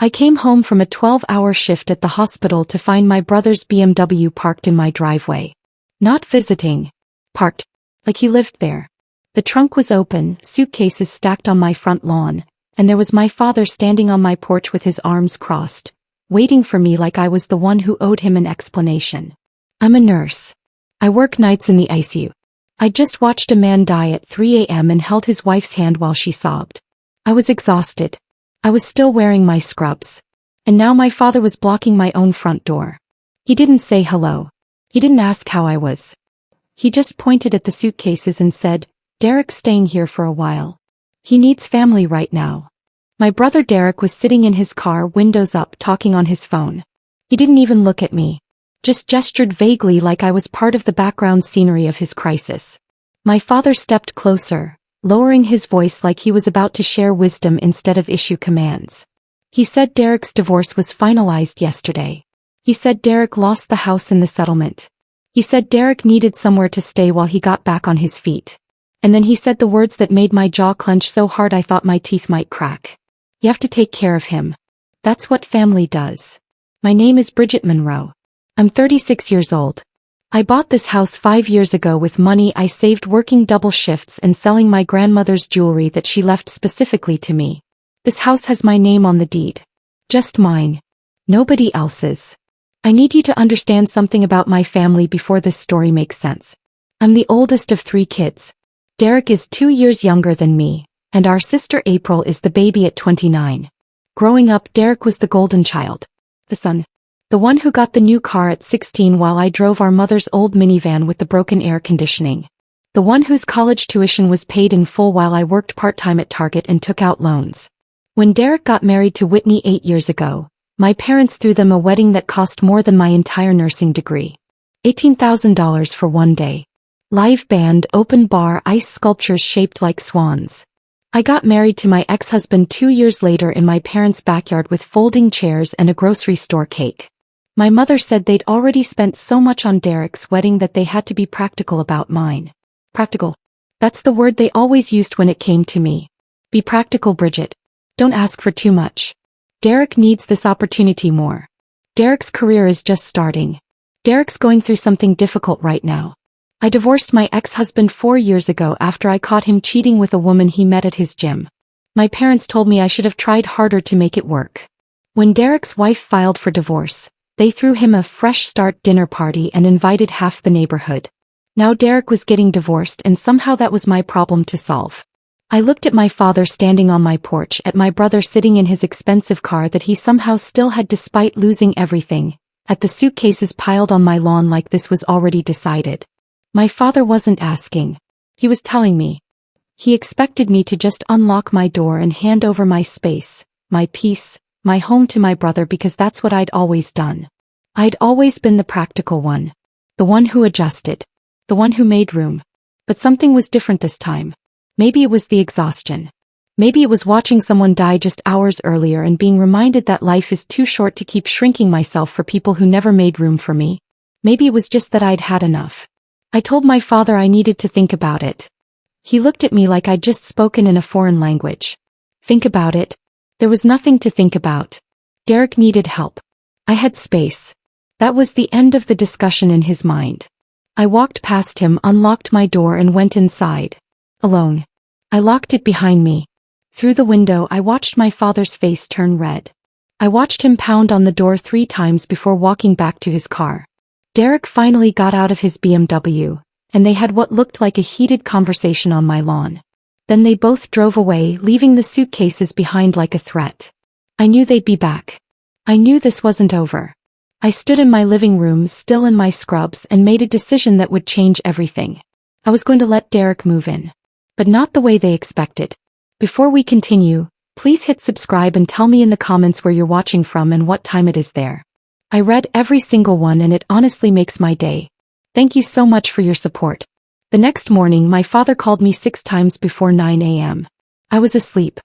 I came home from a 12-hour shift at the hospital to find my brother's BMW parked in my driveway. Not visiting. Parked. Like he lived there. The trunk was open, suitcases stacked on my front lawn, and there was my father standing on my porch with his arms crossed, waiting for me like I was the one who owed him an explanation. I'm a nurse. I work nights in the ICU. I just watched a man die at 3 a.m. and held his wife's hand while she sobbed. I was exhausted. I was still wearing my scrubs. And now my father was blocking my own front door. He didn't say hello. He didn't ask how I was. He just pointed at the suitcases and said, "Derek's staying here for a while. He needs family right now." My brother Derek was sitting in his car, windows up, talking on his phone. He didn't even look at me. Just gestured vaguely like I was part of the background scenery of his crisis. My father stepped closer, lowering his voice like he was about to share wisdom instead of issue commands. He said Derek's divorce was finalized yesterday. He said Derek lost the house in the settlement. He said Derek needed somewhere to stay while he got back on his feet. And then he said the words that made my jaw clench so hard I thought my teeth might crack. You have to take care of him. That's what family does. My name is Bridget Monroe. I'm 36 years old. I bought this house 5 years ago with money I saved working double shifts and selling my grandmother's jewelry that she left specifically to me. This house has my name on the deed. Just mine. Nobody else's. I need you to understand something about my family before this story makes sense. I'm the oldest of 3 kids. Derek is 2 years younger than me, and our sister April is the baby at 29. Growing up, Derek was the golden child. The son. The one who got the new car at 16 while I drove our mother's old minivan with the broken air conditioning. The one whose college tuition was paid in full while I worked part-time at Target and took out loans. When Derek got married to Whitney 8 years ago, my parents threw them a wedding that cost more than my entire nursing degree. $18,000 for one day. Live band, open bar, ice sculptures shaped like swans. I got married to my ex-husband 2 years later in my parents' backyard with folding chairs and a grocery store cake. My mother said they'd already spent so much on Derek's wedding that they had to be practical about mine. Practical. That's the word they always used when it came to me. Be practical, Bridget. Don't ask for too much. Derek needs this opportunity more. Derek's career is just starting. Derek's going through something difficult right now. I divorced my ex-husband 4 years ago after I caught him cheating with a woman he met at his gym. My parents told me I should have tried harder to make it work. When Derek's wife filed for divorce, they threw him a fresh start dinner party and invited half the neighborhood. Now Derek was getting divorced and somehow that was my problem to solve. I looked at my father standing on my porch, at my brother sitting in his expensive car that he somehow still had despite losing everything, at the suitcases piled on my lawn like this was already decided. My father wasn't asking. He was telling me. He expected me to just unlock my door and hand over my space, my peace, my home to my brother because that's what I'd always done. I'd always been the practical one. The one who adjusted. The one who made room. But something was different this time. Maybe it was the exhaustion. Maybe it was watching someone die just hours earlier and being reminded that life is too short to keep shrinking myself for people who never made room for me. Maybe it was just that I'd had enough. I told my father I needed to think about it. He looked at me like I'd just spoken in a foreign language. Think about it? There was nothing to think about. Derek needed help. I had space. That was the end of the discussion in his mind. I walked past him, unlocked my door and went inside. Alone. I locked it behind me. Through the window I watched my father's face turn red. I watched him pound on the door 3 times before walking back to his car. Derek finally got out of his BMW, and they had what looked like a heated conversation on my lawn. Then they both drove away, leaving the suitcases behind like a threat. I knew they'd be back. I knew this wasn't over. I stood in my living room, still in my scrubs, and made a decision that would change everything. I was going to let Derek move in. But not the way they expected. Before we continue, please hit subscribe and tell me in the comments where you're watching from and what time it is there. I read every single one and it honestly makes my day. Thank you so much for your support. The next morning my father called me 6 times before 9 a.m. I was asleep.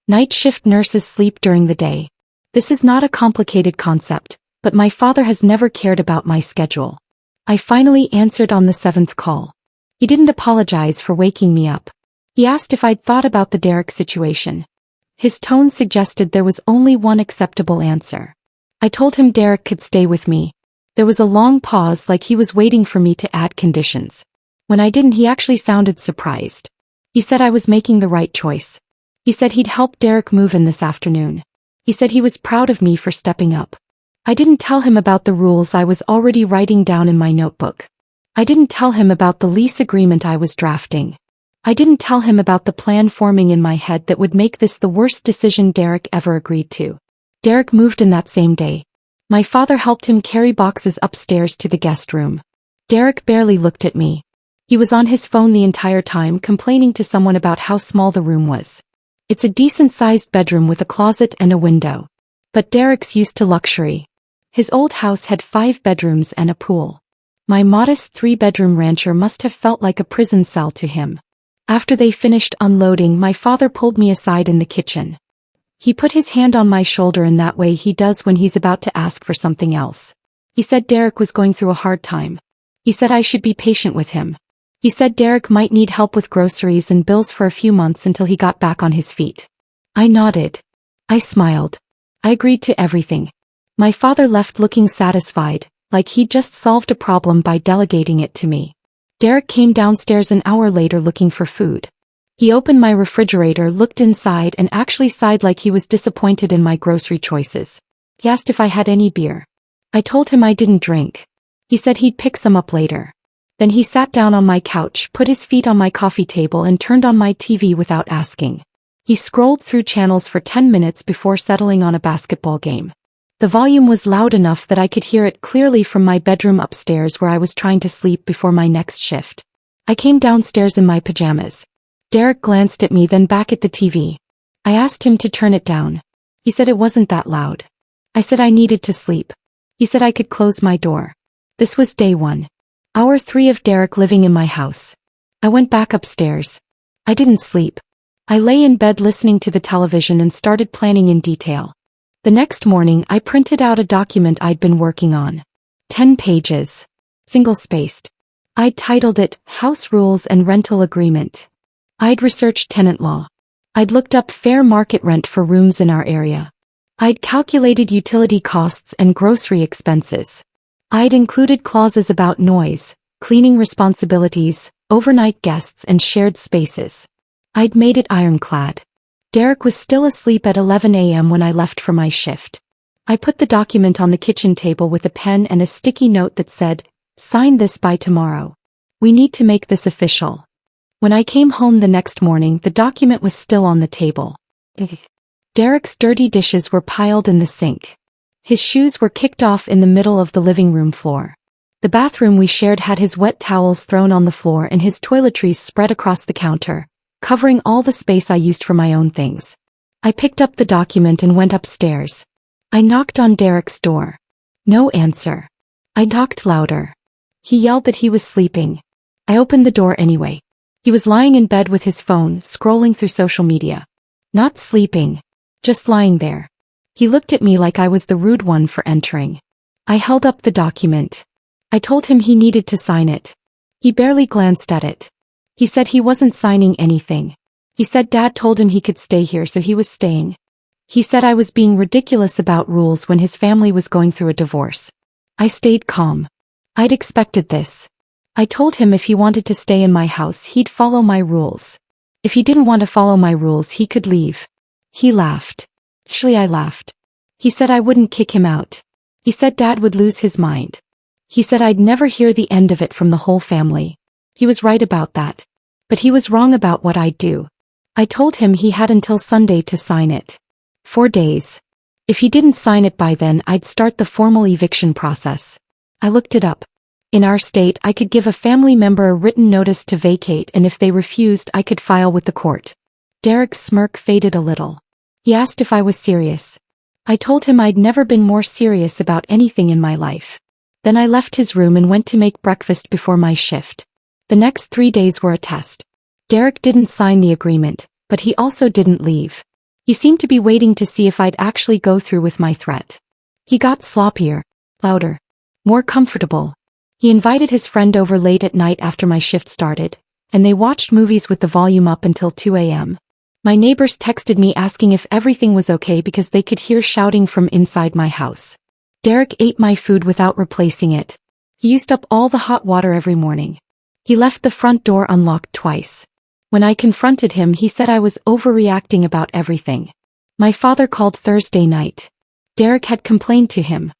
Night shift nurses sleep during the day. This is not a complicated concept, but my father has never cared about my schedule. I finally answered on the 7th call. He didn't apologize for waking me up. He asked if I'd thought about the Derek situation. His tone suggested there was only one acceptable answer. I told him Derek could stay with me. There was a long pause, like he was waiting for me to add conditions. When I didn't, he actually sounded surprised. He said I was making the right choice. He said he'd help Derek move in this afternoon. He said he was proud of me for stepping up. I didn't tell him about the rules I was already writing down in my notebook. I didn't tell him about the lease agreement I was drafting. I didn't tell him about the plan forming in my head that would make this the worst decision Derek ever agreed to. Derek moved in that same day. My father helped him carry boxes upstairs to the guest room. Derek barely looked at me. He was on his phone the entire time, complaining to someone about how small the room was. It's a decent-sized bedroom with a closet and a window. But Derek's used to luxury. His old house had 5 bedrooms and a pool. My modest 3-bedroom rancher must have felt like a prison cell to him. After they finished unloading, my father pulled me aside in the kitchen. He put his hand on my shoulder in that way he does when he's about to ask for something else. He said Derek was going through a hard time. He said I should be patient with him. He said Derek might need help with groceries and bills for a few months until he got back on his feet. I nodded. I smiled. I agreed to everything. My father left looking satisfied, like he'd just solved a problem by delegating it to me. Derek came downstairs an hour later looking for food. He opened my refrigerator, looked inside, and actually sighed like he was disappointed in my grocery choices. He asked if I had any beer. I told him I didn't drink. He said he'd pick some up later. Then he sat down on my couch, put his feet on my coffee table, and turned on my TV without asking. He scrolled through channels for 10 minutes before settling on a basketball game. The volume was loud enough that I could hear it clearly from my bedroom upstairs where I was trying to sleep before my next shift. I came downstairs in my pajamas. Derek glanced at me, then back at the TV. I asked him to turn it down. He said it wasn't that loud. I said I needed to sleep. He said I could close my door. This was day 1. Hour 3 of Derek living in my house. I went back upstairs. I didn't sleep. I lay in bed listening to the television and started planning in detail. The next morning, I printed out a document I'd been working on. 10 pages. Single-spaced. I'd titled it, House Rules and Rental Agreement. I'd researched tenant law. I'd looked up fair market rent for rooms in our area. I'd calculated utility costs and grocery expenses. I'd included clauses about noise, cleaning responsibilities, overnight guests, and shared spaces. I'd made it ironclad. Derek was still asleep at 11 a.m. when I left for my shift. I put the document on the kitchen table with a pen and a sticky note that said, "Sign this by tomorrow. We need to make this official." When I came home the next morning, the document was still on the table. Derek's dirty dishes were piled in the sink. His shoes were kicked off in the middle of the living room floor. The bathroom we shared had his wet towels thrown on the floor and his toiletries spread across the counter, covering all the space I used for my own things. I picked up the document and went upstairs. I knocked on Derek's door. No answer. I knocked louder. He yelled that he was sleeping. I opened the door anyway. He was lying in bed with his phone, scrolling through social media. Not sleeping. Just lying there. He looked at me like I was the rude one for entering. I held up the document. I told him he needed to sign it. He barely glanced at it. He said he wasn't signing anything. He said Dad told him he could stay here, so he was staying. He said I was being ridiculous about rules when his family was going through a divorce. I stayed calm. I'd expected this. I told him if he wanted to stay in my house, he'd follow my rules. If he didn't want to follow my rules, he could leave. He laughed. Actually, I laughed. He said I wouldn't kick him out. He said Dad would lose his mind. He said I'd never hear the end of it from the whole family. He was right about that. But he was wrong about what I'd do. I told him he had until Sunday to sign it. 4 days. If he didn't sign it by then, I'd start the formal eviction process. I looked it up. In our state, I could give a family member a written notice to vacate, and if they refused, I could file with the court. Derek's smirk faded a little. He asked if I was serious. I told him I'd never been more serious about anything in my life. Then I left his room and went to make breakfast before my shift. The next 3 days were a test. Derek didn't sign the agreement, but he also didn't leave. He seemed to be waiting to see if I'd actually go through with my threat. He got sloppier, louder, more comfortable. He invited his friend over late at night after my shift started, and they watched movies with the volume up until 2 a.m. My neighbors texted me asking if everything was okay because they could hear shouting from inside my house. Derek ate my food without replacing it. He used up all the hot water every morning. He left the front door unlocked twice. When I confronted him, he said I was overreacting about everything. My father called Thursday night. Derek had complained to him.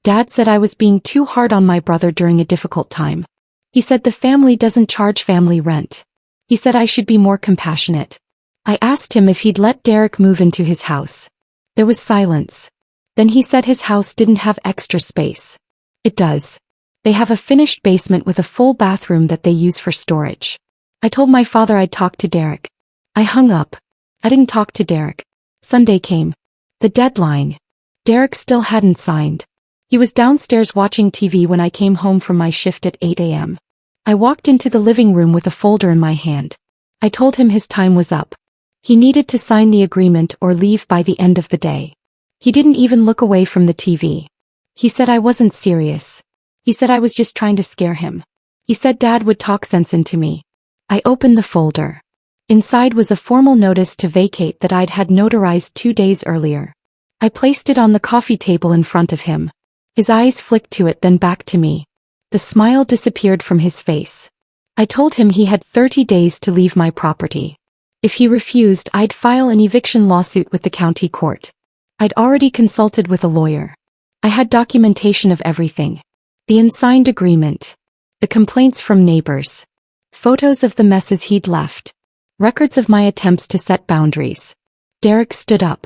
Dad said I was being too hard on my brother during a difficult time. He said the family doesn't charge family rent. He said I should be more compassionate. I asked him if he'd let Derek move into his house. There was silence. Then he said his house didn't have extra space. It does. They have a finished basement with a full bathroom that they use for storage. I told my father I'd talk to Derek. I hung up. I didn't talk to Derek. Sunday came. The deadline. Derek still hadn't signed. He was downstairs watching TV when I came home from my shift at 8 a.m. I walked into the living room with a folder in my hand. I told him his time was up. He needed to sign the agreement or leave by the end of the day. He didn't even look away from the TV. He said I wasn't serious. He said I was just trying to scare him. He said Dad would talk sense into me. I opened the folder. Inside was a formal notice to vacate that I'd had notarized 2 days earlier. I placed it on the coffee table in front of him. His eyes flicked to it, then back to me. The smile disappeared from his face. I told him he had 30 days to leave my property. If he refused, I'd file an eviction lawsuit with the county court. I'd already consulted with a lawyer. I had documentation of everything. The unsigned agreement. The complaints from neighbors. Photos of the messes he'd left. Records of my attempts to set boundaries. Derek stood up.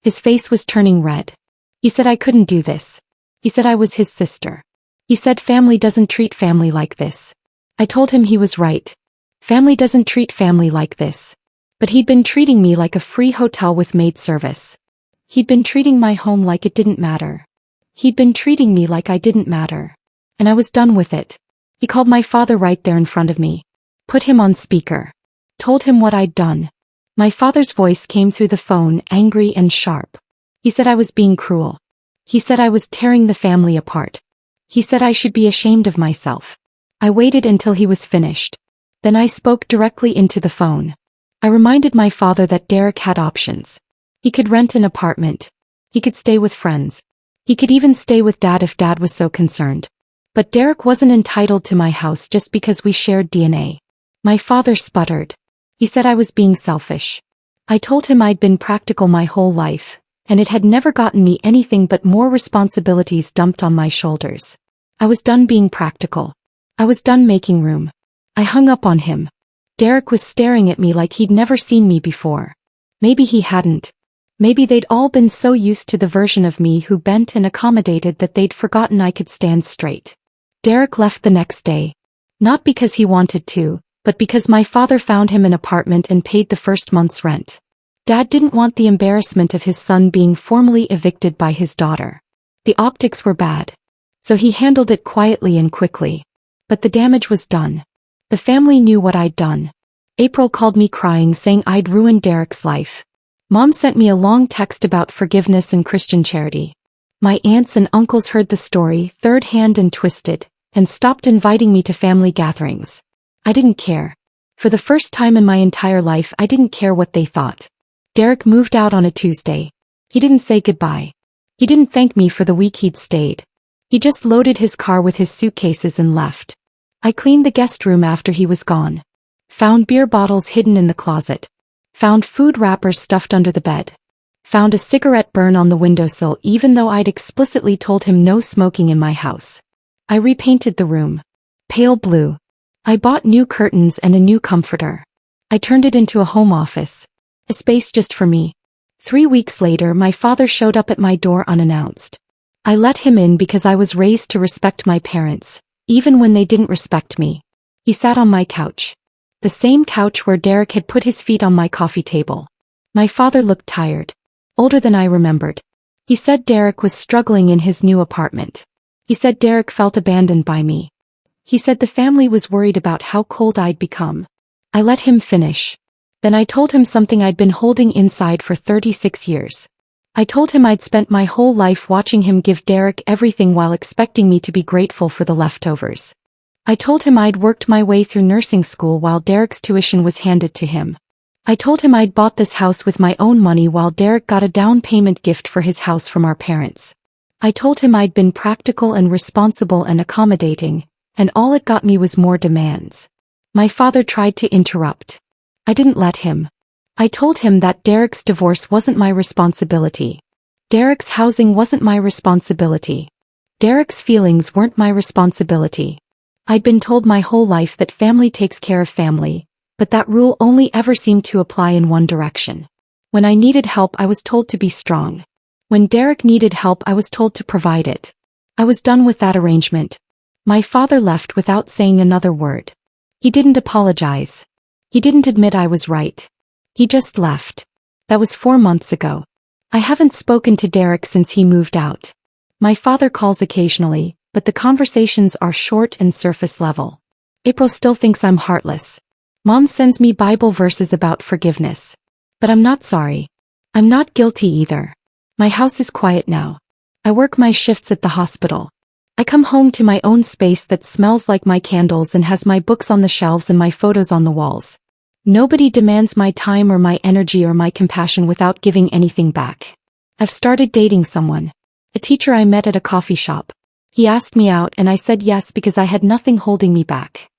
His face was turning red. He said I couldn't do this. He said I was his sister. He said family doesn't treat family like this. I told him he was right. Family doesn't treat family like this. But he'd been treating me like a free hotel with maid service. He'd been treating my home like it didn't matter. He'd been treating me like I didn't matter. And I was done with it. He called my father right there in front of me. Put him on speaker. Told him what I'd done. My father's voice came through the phone, angry and sharp. He said I was being cruel. He said I was tearing the family apart. He said I should be ashamed of myself. I waited until he was finished. Then I spoke directly into the phone. I reminded my father that Derek had options. He could rent an apartment. He could stay with friends. He could even stay with Dad if Dad was so concerned. But Derek wasn't entitled to my house just because we shared DNA. My father sputtered. He said I was being selfish. I told him I'd been practical my whole life, and it had never gotten me anything but more responsibilities dumped on my shoulders. I was done being practical. I was done making room. I hung up on him. Derek was staring at me like he'd never seen me before. Maybe he hadn't. Maybe they'd all been so used to the version of me who bent and accommodated that they'd forgotten I could stand straight. Derek left the next day. Not because he wanted to, but because my father found him an apartment and paid the first month's rent. Dad didn't want the embarrassment of his son being formally evicted by his daughter. The optics were bad. So he handled it quietly and quickly. But the damage was done. The family knew what I'd done. April called me crying saying I'd ruined Derek's life. Mom sent me a long text about forgiveness and Christian charity. My aunts and uncles heard the story third hand and twisted, and stopped inviting me to family gatherings. I didn't care. For the first time in my entire life, I didn't care what they thought. Derek moved out on a Tuesday. He didn't say goodbye. He didn't thank me for the week he'd stayed. He just loaded his car with his suitcases and left. I cleaned the guest room after he was gone. Found beer bottles hidden in the closet. Found food wrappers stuffed under the bed. Found a cigarette burn on the windowsill even though I'd explicitly told him no smoking in my house. I repainted the room. Pale blue. I bought new curtains and a new comforter. I turned it into a home office. A space just for me. 3 weeks later, my father showed up at my door unannounced. I let him in because I was raised to respect my parents, even when they didn't respect me. He sat on my couch. The same couch where Derek had put his feet on my coffee table. My father looked tired. Older than I remembered. He said Derek was struggling in his new apartment. He said Derek felt abandoned by me. He said the family was worried about how cold I'd become. I let him finish. Then I told him something I'd been holding inside for 36 years. I told him I'd spent my whole life watching him give Derek everything while expecting me to be grateful for the leftovers. I told him I'd worked my way through nursing school while Derek's tuition was handed to him. I told him I'd bought this house with my own money while Derek got a down payment gift for his house from our parents. I told him I'd been practical and responsible and accommodating, and all it got me was more demands. My father tried to interrupt. I didn't let him. I told him that Derek's divorce wasn't my responsibility. Derek's housing wasn't my responsibility. Derek's feelings weren't my responsibility. I'd been told my whole life that family takes care of family, but that rule only ever seemed to apply in one direction. When I needed help, I was told to be strong. When Derek needed help, I was told to provide it. I was done with that arrangement. My father left without saying another word. He didn't apologize. He didn't admit I was right. He just left. That was 4 months ago. I haven't spoken to Derek since he moved out. My father calls occasionally, but the conversations are short and surface level. April still thinks I'm heartless. Mom sends me Bible verses about forgiveness. But I'm not sorry. I'm not guilty either. My house is quiet now. I work my shifts at the hospital. I come home to my own space that smells like my candles and has my books on the shelves and my photos on the walls. Nobody demands my time or my energy or my compassion without giving anything back. I've started dating someone. A teacher I met at a coffee shop. He asked me out and I said yes because I had nothing holding me back.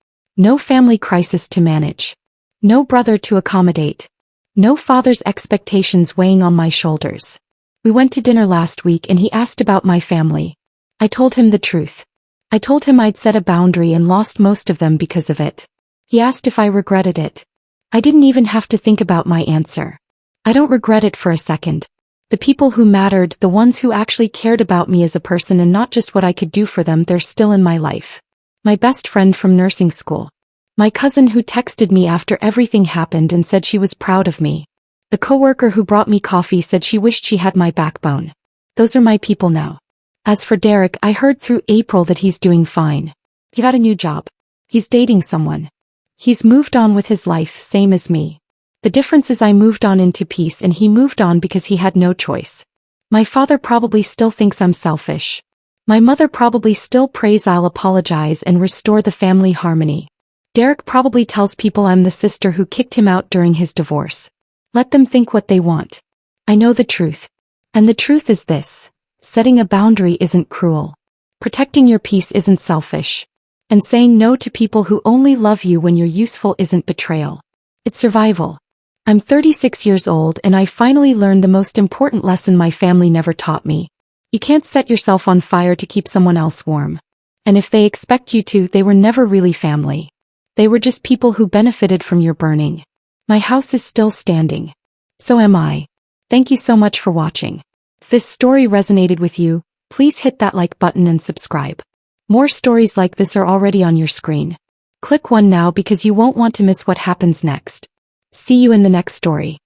No family crisis to manage. No brother to accommodate. No father's expectations weighing on my shoulders. We went to dinner last week and he asked about my family. I told him the truth. I told him I'd set a boundary and lost most of them because of it. He asked if I regretted it. I didn't even have to think about my answer. I don't regret it for a second. The people who mattered, the ones who actually cared about me as a person and not just what I could do for them, they're still in my life. My best friend from nursing school. My cousin who texted me after everything happened and said she was proud of me. The coworker who brought me coffee said she wished she had my backbone. Those are my people now. As for Derek, I heard through April that he's doing fine. He got a new job. He's dating someone. He's moved on with his life, same as me. The difference is I moved on into peace and he moved on because he had no choice. My father probably still thinks I'm selfish. My mother probably still prays I'll apologize and restore the family harmony. Derek probably tells people I'm the sister who kicked him out during his divorce. Let them think what they want. I know the truth. And the truth is this. Setting a boundary isn't cruel. Protecting your peace isn't selfish. And saying no to people who only love you when you're useful isn't betrayal. It's survival. I'm 36 years old and I finally learned the most important lesson my family never taught me. You can't set yourself on fire to keep someone else warm. And if they expect you to, they were never really family. They were just people who benefited from your burning. My house is still standing. So am I. Thank you so much for watching. If this story resonated with you, please hit that like button and subscribe. More stories like this are already on your screen. Click one now because you won't want to miss what happens next. See you in the next story.